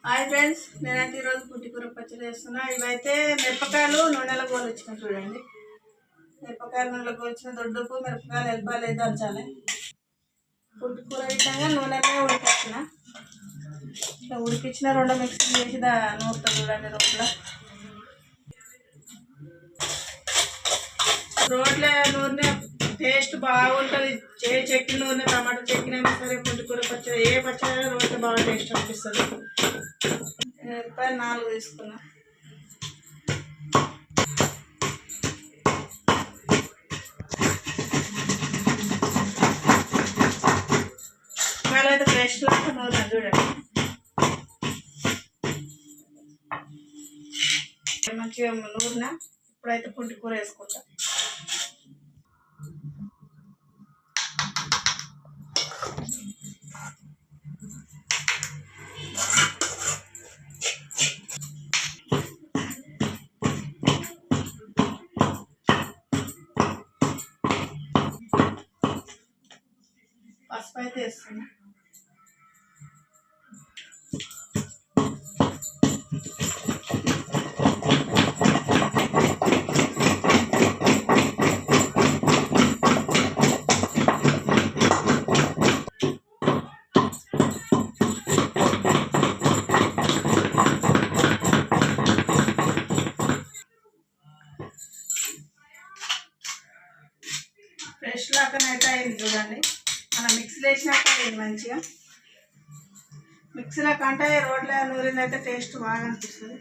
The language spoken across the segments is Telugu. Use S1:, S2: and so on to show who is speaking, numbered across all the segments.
S1: హాయ్ ఫ్రెండ్స్, నేనైతే ఈరోజు పుట్టికూర పచ్చడి చేస్తున్నా. ఇవైతే మిరపకాయలు నూనెలో గోలిచ్చిన చూడండి. మిరపకాయలు నూనెలో గోలిచిన దొడ్డుకు మిరపకాయలు ఎల్లిపాయలు అయితే దంచాలి. పుట్టికూర విధంగా నూనెలో ఉడికించిన. ఇట్లా ఉడికించిన రెండు మిక్సీ చేసి నూరుతా చూడండి. రోట్లో నూనె టేస్ట్ బాగుంటుంది. చెక్కి నూనె టమాటా చెక్కినైనా సరే పుట్టికూర పచ్చడి ఏ పచ్చడి రోట్లో బాగా టేస్ట్ అనిపిస్తుంది. మిరపకాయలు 4 తీసుకున్నా. మిరపకాయలు అయితే పేస్ట్ లాగా నూనె చూడండి. మంచిగా నూనె. ఇప్పుడైతే పుట్టికూర వేసుకుంటా. పసుపు అయితే వేస్తున్నా. ఫ్రెష్ లాగానైతే అయింది చూడండి. మనం మిక్సీలో వేసినట్టు అయింది మంచిగా. మిక్సీలో కంటే రోడ్లో నూరింది అయితే టేస్ట్ బాగా అనిపిస్తుంది.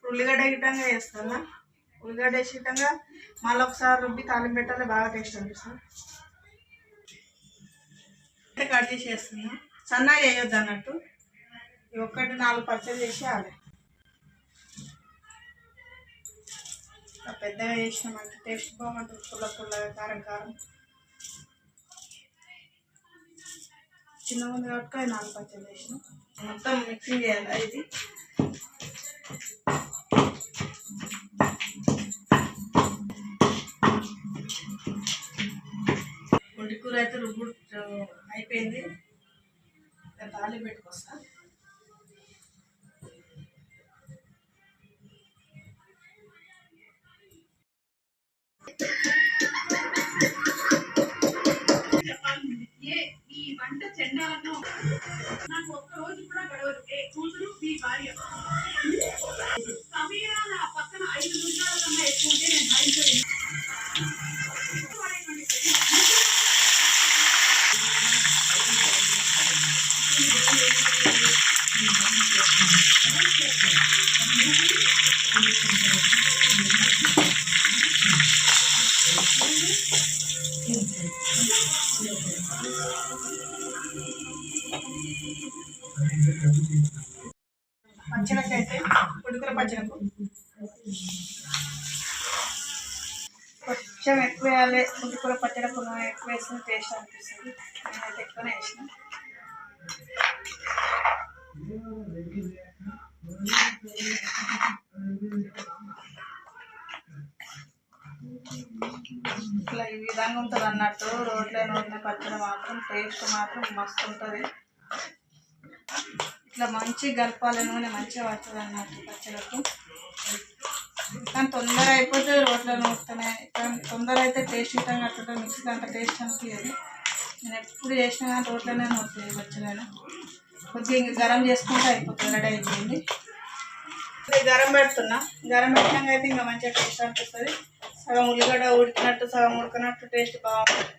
S1: ఉల్లిగడ్డ గిట్టంగా వేస్తాను. ఉల్లిగడ్డ వేసి గిట్టంగా మళ్ళీ ఒకసారి రుబ్బి తాలింపు పెట్టాలి, బాగా టేస్ట్ అనిపిస్తుంది. అయితే కట్ చేసి వేస్తున్నా. సన్నగా వేయొద్దు అన్నట్టు. ఒక్కటి 4 పచ్చడి చేసేయాలి. పెద్దగా వేసినామంటే టేస్ట్ బాగుంటుంది. పుల్లగా కారం కారం. చిన్న ఉంది కాబట్టి 4 పచ్చడి వేసినాం. మొత్తం మిక్సింగ్ చేయాలి. ఇది పుట్టికూర అయితే రుబ్బు అయిపోయింది. తాళి పెట్టుకొస్తా. ఈ వంట చెండాలను నాకు ఒక్క రోజు కూడా గడవదు. కూతురు మీ భార్య సమీరా నా పక్కన 5 నిమిషాల కన్నా ఎక్కువ ఉంటే నేను భరించలేను. పచ్చడికైతే పుట్టికూర పచ్చడికు కొంచెం ఎక్కువ వేయాలి. పుట్టికూర పచ్చడికు ఎక్కువ వేసిన టేస్ట్ అనిపిస్తుంది. నేనైతే ఎక్కువనే వేసిన. ఇట్లా ఈ విధంగా ఉంటుంది అన్నట్టు. రోట్లో నూనె పచ్చడి మాత్రం టేస్ట్ మాత్రం మస్తు ఉంటుంది. ఇట్లా మంచిగా కలపాలి. నూనె మంచిగా పడుతుంది అన్నట్టు పచ్చడికు. కానీ తొందర అయిపోతుంది రోట్లో నూరుతూనే. కానీ తొందర అయితే టేస్ట్ ఇష్టంగా అట్లా మిక్సీ అంత టేస్ట్ అనిపించదు. నేను ఎప్పుడు చేసినా కానీ రోట్లోనే నూరుతుంది పచ్చడి. కొద్దిగా ఇంకా గరం చేసుకుంటే అయిపోతుంది. రెడీ అయిపోయింది. గరం పెడుతున్నా. గరం పెట్టినాక అయితే ఇంకా మంచిగా టేస్ట్ అనిపిస్తుంది. సగం ఉల్లిగడ్డ ఉడికినట్టు సగం ఉడకనట్టు టేస్ట్ బాగుంటుంది.